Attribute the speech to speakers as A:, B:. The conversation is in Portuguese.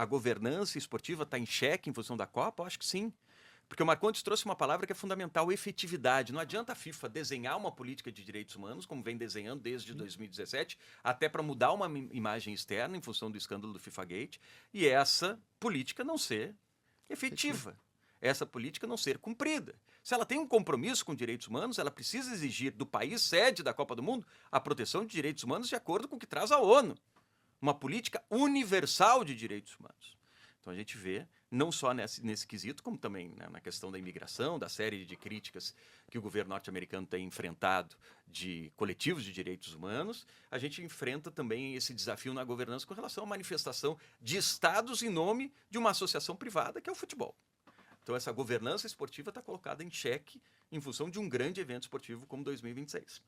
A: a governança esportiva está em xeque em função da Copa? Eu acho que sim. Porque o Marcondes trouxe uma palavra que é fundamental, efetividade. Não adianta a FIFA desenhar uma política de direitos humanos, como vem desenhando desde 2017, até para mudar uma imagem externa em função do escândalo do FIFAgate, e essa política não ser efetiva. Essa política não ser cumprida. Se ela tem um compromisso com direitos humanos, ela precisa exigir do país sede da Copa do Mundo a proteção de direitos humanos de acordo com o que traz a ONU. Uma política universal de direitos humanos. Então a gente vê, não só nesse quesito, como também, né, na questão da imigração, da série de críticas que o governo norte-americano tem enfrentado de coletivos de direitos humanos, a gente enfrenta também esse desafio na governança com relação à manifestação de estados em nome de uma associação privada, que é o futebol. Então essa governança esportiva está colocada em xeque em função de um grande evento esportivo como 2026.